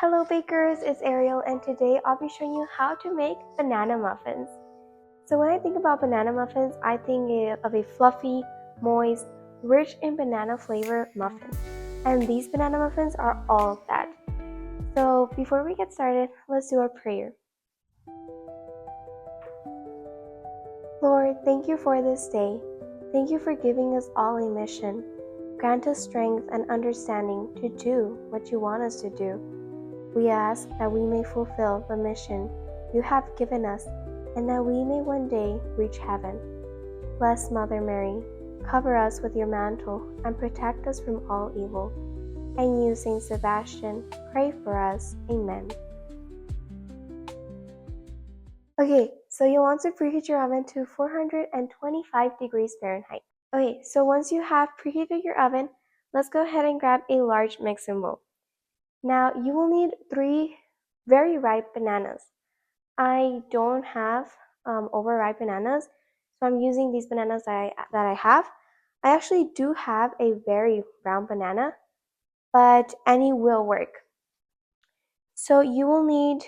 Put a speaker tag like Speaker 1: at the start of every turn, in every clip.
Speaker 1: Hello bakers, it's Ariel and today I'll be showing you how to make banana muffins. So when I think about banana muffins, I think of a fluffy, moist, rich in banana flavor muffin. And these banana muffins are all of that. So before we get started, let's do our prayer. Lord, thank you for this day. Thank you for giving us all a mission. Grant us strength and understanding to do what you want us to do. We ask that we may fulfill the mission you have given us and that we may one day reach heaven. Bless Mother Mary, cover us with your mantle and protect us from all evil. And you, Saint Sebastian, pray for us. Amen. Okay, so you want to preheat your oven to 425 degrees Fahrenheit. Okay, so once you have preheated your oven, let's go ahead and grab a large mixing bowl. Now you will need 3 very ripe bananas. I don't have overripe bananas, so I'm using these bananas that I have. I actually do have a very round banana, but any will work. So you will need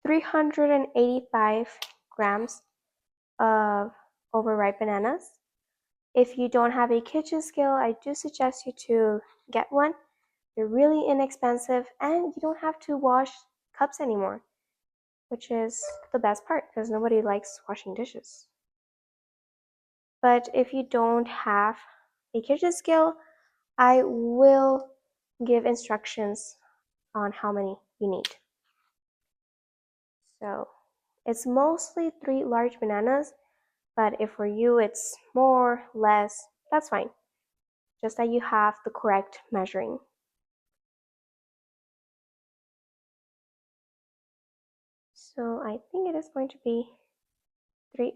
Speaker 1: 385 grams of overripe bananas. If you don't have a kitchen scale, I do suggest you to get one. They're really inexpensive and you don't have to wash cups anymore, which is the best part because nobody likes washing dishes. But if you don't have a kitchen scale, I will give instructions on how many you need. So it's mostly 3 large bananas, but if for you it's more, less, that's fine. Just that you have the correct measuring. So I think it is going to be 3.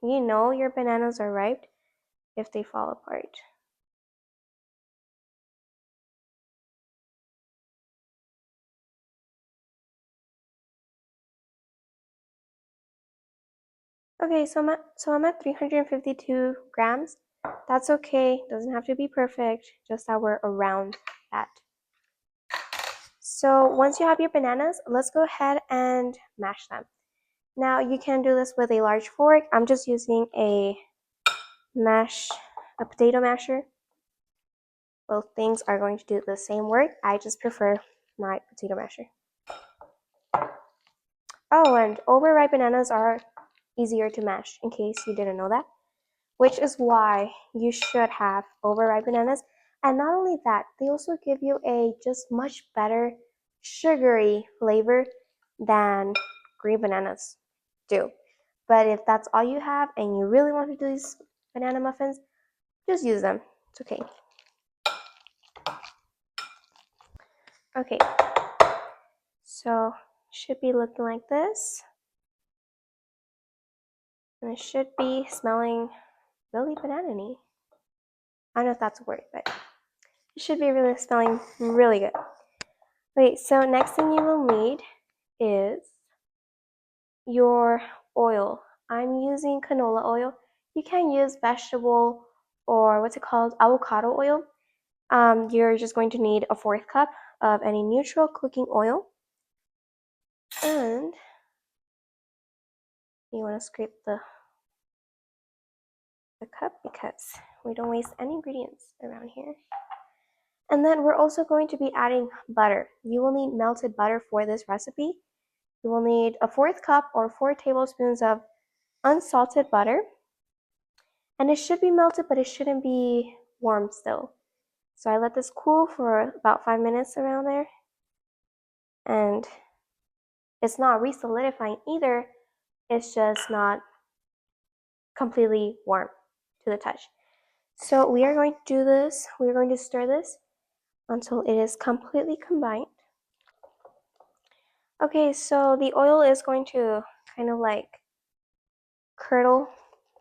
Speaker 1: You know your bananas are ripe if they fall apart. Okay, so I'm at 352 grams. That's okay, doesn't have to be perfect, just that we're around that. So once you have your bananas, let's go ahead and mash them. Now you can do this with a large fork. I'm just using a potato masher. Both things are going to do the same work. I just prefer my potato masher. Oh, and overripe bananas are easier to mash, in case you didn't know that, which is why you should have overripe bananas. And not only that, they also give you a just much better sugary flavor than green bananas do. But if that's all you have and you really want to do these banana muffins, just use them. It's okay. Okay, so should be looking like this. And it should be smelling really banana-y. I don't know if that's a word, but it should be really smelling really good. Okay, so next thing you will need is your oil. I'm using canola oil. You can use vegetable or what's it called, avocado oil. You're just going to need a 1/4 cup of any neutral cooking oil. And you want to scrape the cup because we don't waste any ingredients around here. And then we're also going to be adding butter. You will need melted butter for this recipe. You will need a 1/4 cup or 4 tablespoons of unsalted butter. And it should be melted, but it shouldn't be warm still. So I let this cool for about 5 minutes around there. And it's not re-solidifying either. It's just not completely warm to the touch. So we are going to do this. We're going to stir this until it is completely combined. Okay, so the oil is going to kind of like curdle.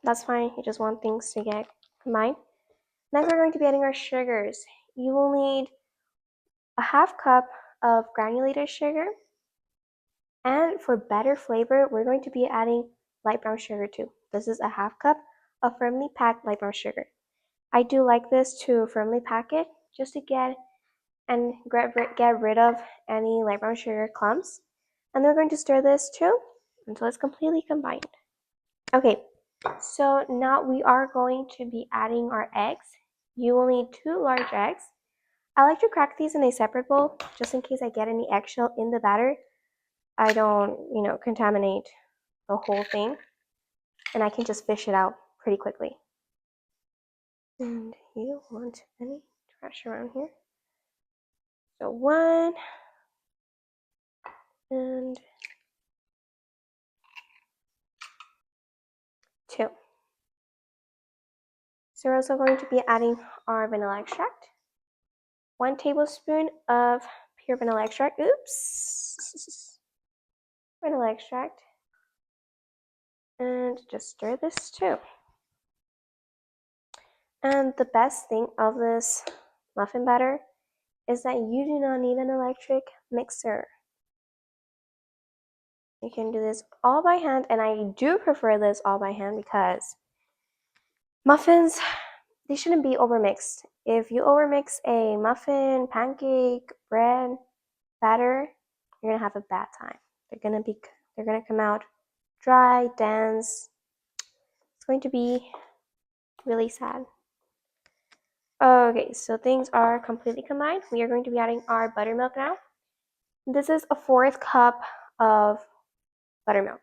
Speaker 1: That's fine. You just want things to get combined. Next, we're going to be adding our sugars. You will need a 1/2 cup of granulated sugar. And for better flavor, we're going to be adding light brown sugar too. This is a 1/2 cup of firmly packed light brown sugar. I do like this to firmly pack it just to get and get rid of any light brown sugar clumps. And we're going to stir this too until it's completely combined. Okay, so now we are going to be adding our eggs. You will need 2 large eggs. I like to crack these in a separate bowl just in case I get any eggshell in the batter. I don't, contaminate the whole thing, and I can just fish it out pretty quickly. And you don't want any trash around here. So 1 and 2. So we're also going to be adding our vanilla extract. 1 tablespoon of pure vanilla extract. Oops. Vanilla extract. And just stir this too. And the best thing of this muffin batter is that you do not need an electric mixer. You can do this all by hand, and I do prefer this all by hand because muffins, they shouldn't be overmixed. If you overmix a muffin, pancake, bread, batter, you're gonna have a bad time. They're gonna come out dry, dense. It's going to be really sad. Okay, so things are completely combined. We are going to be adding our buttermilk now. This is a 4th cup of buttermilk.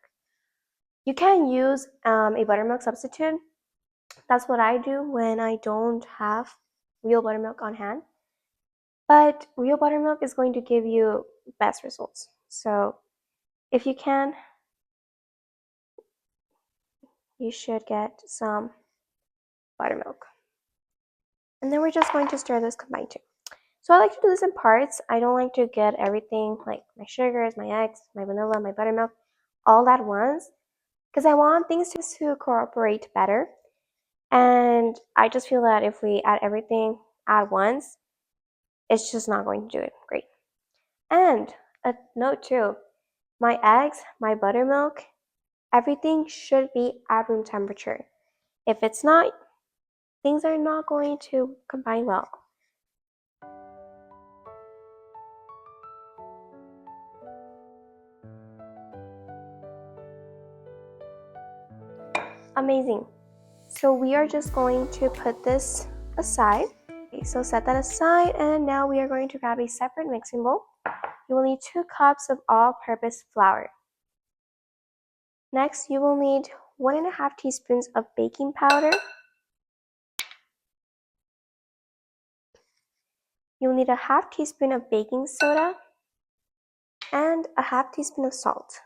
Speaker 1: You can use a buttermilk substitute. That's what I do when I don't have real buttermilk on hand. But real buttermilk is going to give you best results. So if you can, you should get some buttermilk. And then we're just going to stir this combined too. So I like to do this in parts. I don't like to get everything, like my sugars, my eggs, my vanilla, my buttermilk, all at once, because I want things to cooperate better. And I just feel that if we add everything at once, it's just not going to do it great. And a note too, my eggs, my buttermilk, everything should be at room temperature. If it's not, things are not going to combine well. Amazing. So we are just going to put this aside. Okay, so set that aside, and now we are going to grab a separate mixing bowl. You will need 2 cups of all-purpose flour. Next, you will need 1.5 teaspoons of baking powder. You'll need a 1/2 teaspoon of baking soda and a 1/2 teaspoon of salt.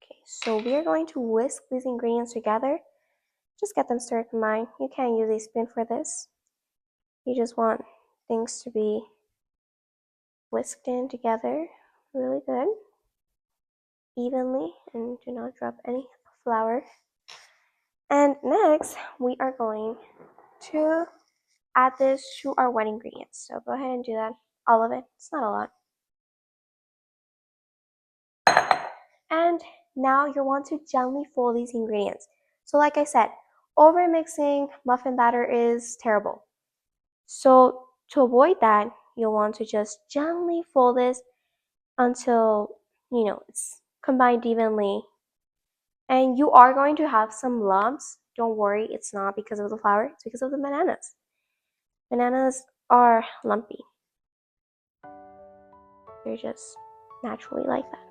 Speaker 1: Okay, so we are going to whisk these ingredients together. Just get them stirred combined. You can't use a spoon for this. You just want things to be whisked in together really good, evenly, and do not drop any flour. And next, we are going to add this to our wet ingredients. So go ahead and do that, all of it. It's not a lot. And now you want to gently fold these ingredients. So like I said, over mixing muffin batter is terrible. So to avoid that, you'll want to just gently fold this until, it's combined evenly. And you are going to have some lumps. Don't worry, it's not because of the flour, it's because of the bananas. Bananas are lumpy. They're just naturally like that.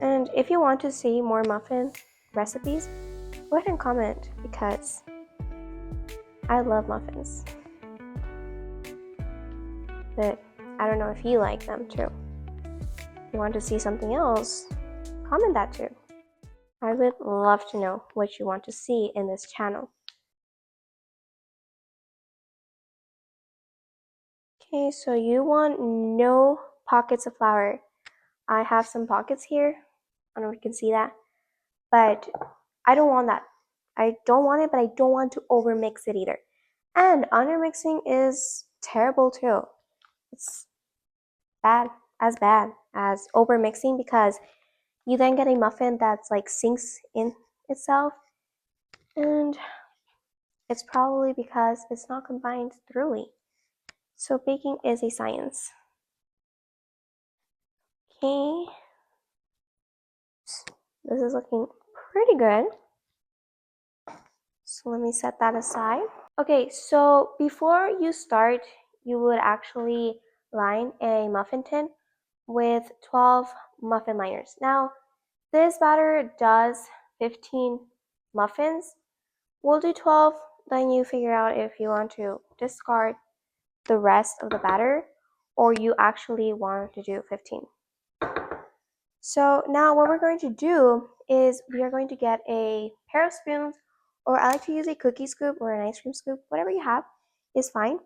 Speaker 1: And if you want to see more muffin recipes, go ahead and comment because I love muffins. But I don't know if you like them too. If you want to see something else, comment that too. I would love to know what you want to see in this channel. Okay, so you want no pockets of flour. I have some pockets here. I don't know if you can see that. But I don't want that. I don't want it, but I don't want to overmix it either. And undermixing is terrible too. It's bad as overmixing because you then get a muffin that's like sinks in itself And it's probably because it's not combined thoroughly. So baking is a science. Okay. This is looking pretty good. So let me set that aside. Okay, so before you start, you would actually line a muffin tin with 12 muffin liners. Now, this batter does 15 muffins. We'll do 12, then you figure out if you want to discard the rest of the batter or you actually want to do 15. So now what we're going to do is we are going to get a pair of spoons, or I like to use a cookie scoop or an ice cream scoop, whatever you have is fine.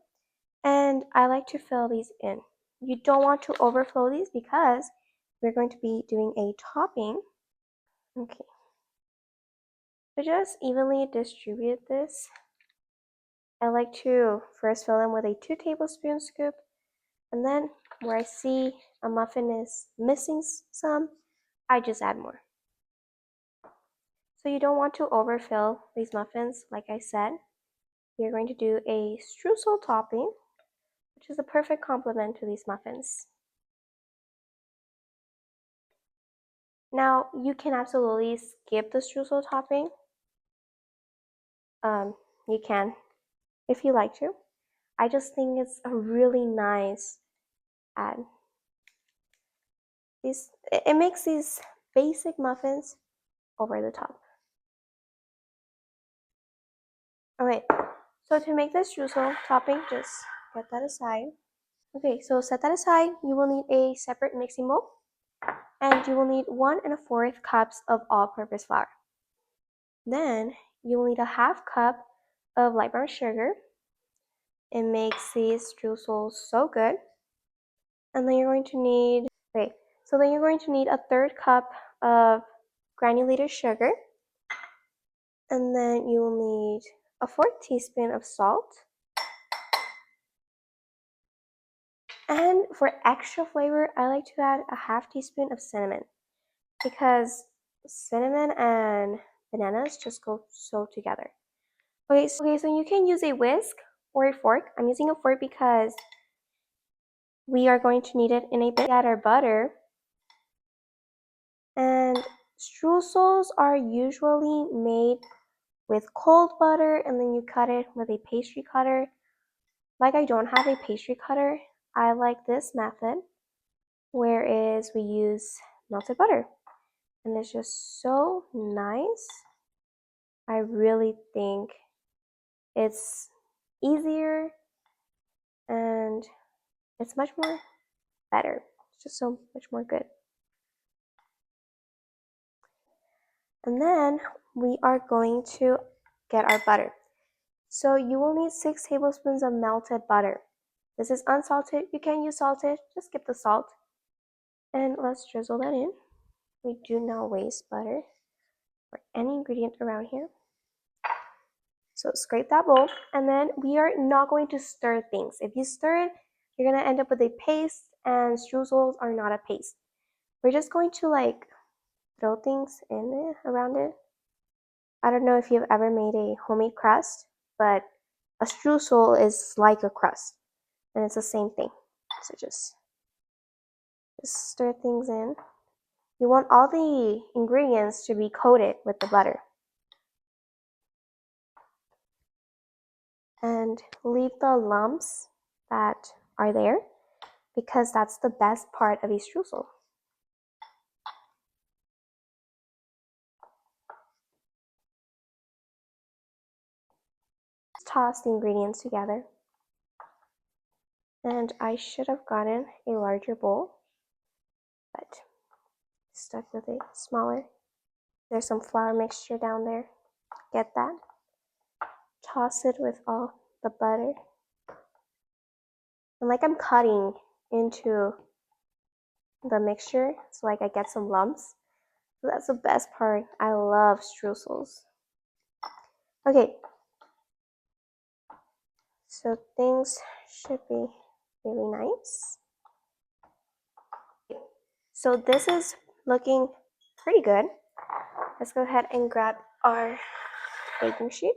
Speaker 1: And I like to fill these in. You don't want to overflow these because we're going to be doing a topping. Okay. So just evenly distribute this. I like to first fill in with a 2 tablespoon scoop, and then where I see a muffin is missing some, I just add more. So you don't want to overfill these muffins, like I said. We are going to do a streusel topping, which is a perfect complement to these muffins. Now, you can absolutely skip the streusel topping. You can, if you like to. I just think it's a really nice add. It makes these basic muffins over the top. Alright, so to make this streusel topping, just get that aside. Okay, so set that aside. You will need a separate mixing bowl, and you will need 1 1/4 cups of all-purpose flour. Then you will need a 1/2 cup of light brown sugar. It makes these streusels so good. And then you're going to need, okay, so then you're going to need a 1/3 cup of granulated sugar. And then you will need a 4th teaspoon of salt. And for extra flavor, I like to add a 1/2 teaspoon of cinnamon, because cinnamon and bananas just go so together. Okay, so you can use a whisk or a fork. I'm using a fork because we are going to need it in a bit. Add our butter. And streusels are usually made with cold butter, and then you cut it with a pastry cutter. Like, I don't have a pastry cutter, I like this method, whereas we use melted butter. And it's just so nice. I really think it's easier and it's much more better. It's just so much more good. And then we are going to get our butter. So you will need 6 tablespoons of melted butter. This is unsalted. You can use salted, just skip the salt. And let's drizzle that in. We do not waste butter or any ingredient around here. So scrape that bowl, and then we are not going to stir things. If you stir it, you're going to end up with a paste, and streusels are not a paste. We're just going to throw things in there around it. I don't know if you've ever made a homemade crust, but a streusel is like a crust, and it's the same thing. So just stir things in. You want all the ingredients to be coated with the butter. And leave the lumps that are there, because that's the best part of a streusel. Toss the ingredients together. And I should have gotten a larger bowl, but stuck with a smaller. There's some flour mixture down there. Get that. Toss it with all the butter. And I'm cutting into the mixture, so I get some lumps. So that's the best part. I love streusels. Okay. So things should be really nice. So this is looking pretty good. Let's go ahead and grab our baking sheet.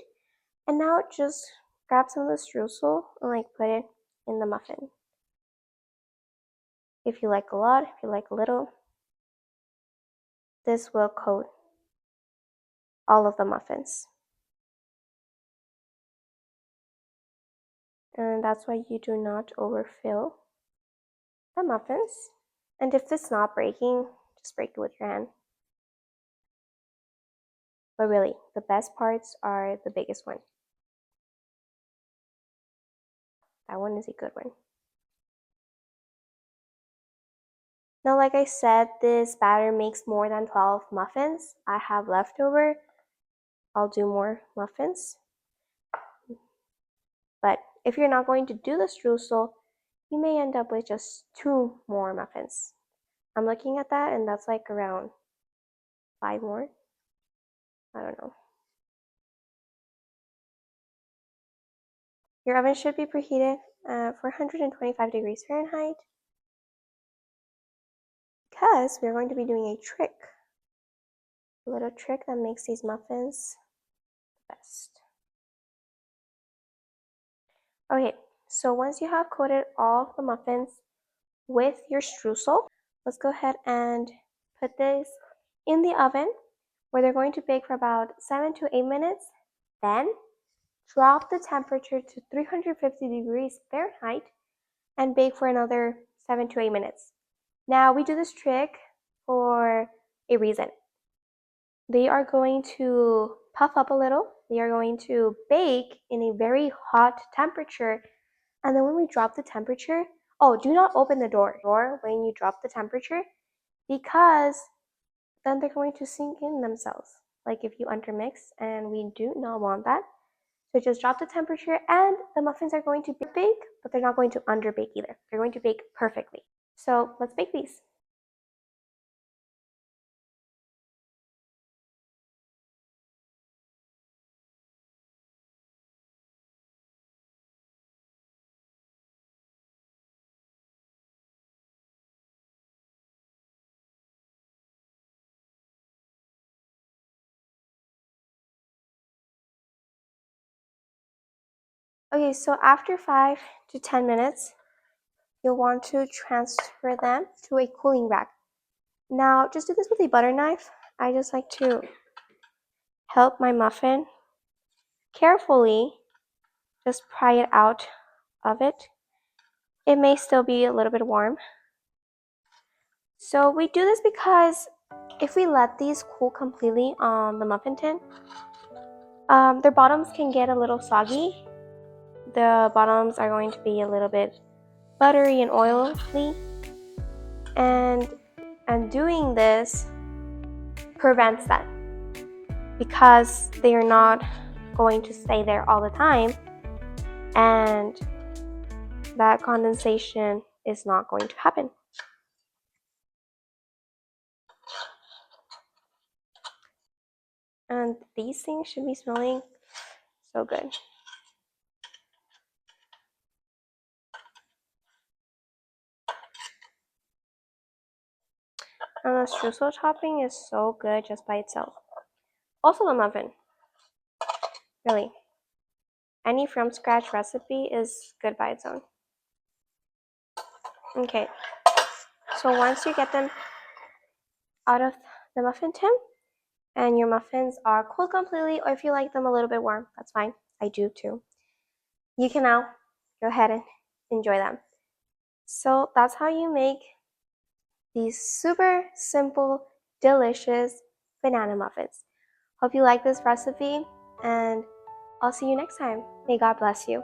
Speaker 1: And now just grab some of the streusel and like put it in the muffin. If you like a lot, if you like a little, this will coat all of the muffins. And that's why you do not overfill the muffins. And if it's not breaking, just break it with your hand. But really, the best parts are the biggest one. That one is a good one. Now, like I said, this batter makes more than 12 muffins. I have leftover. I'll do more muffins. But if you're not going to do the streusel, you may end up with just 2 more muffins. I'm looking at that, and that's like around 5 more. I don't know. Your oven should be preheated for 125 degrees Fahrenheit because we're going to be doing a trick. A little trick that makes these muffins the best. Okay, so once you have coated all the muffins with your streusel, let's go ahead and put this in the oven where they're going to bake for about 7 to 8 minutes. Then drop the temperature to 350 degrees Fahrenheit and bake for another 7 to 8 minutes. Now we do this trick for a reason. They are going to puff up a little. They are going to bake in a very hot temperature. And then when we drop the temperature, do not open the door when you drop the temperature because then they're going to sink in themselves. Like if you undermix, and we do not want that. So just drop the temperature and the muffins are going to bake, but they're not going to underbake either. They're going to bake perfectly. So let's bake these. Okay, so after 5 to 10 minutes, you'll want to transfer them to a cooling rack. Now, just do this with a butter knife. I just like to help my muffin carefully just pry it out of it. It may still be a little bit warm. So we do this because if we let these cool completely on the muffin tin, their bottoms can get a little soggy. The bottoms are going to be a little bit buttery and oily, and doing this prevents that because they are not going to stay there all the time, and that condensation is not going to happen. And these things should be smelling so good. And the streusel topping is so good just by itself. Also the muffin. Really. Any from scratch recipe is good by its own. Okay. So once you get them out of the muffin tin and your muffins are cooled completely, or if you like them a little bit warm, that's fine. I do too. You can now go ahead and enjoy them. So that's how you make these super simple, delicious banana muffins. Hope you like this recipe, and I'll see you next time. May God bless you.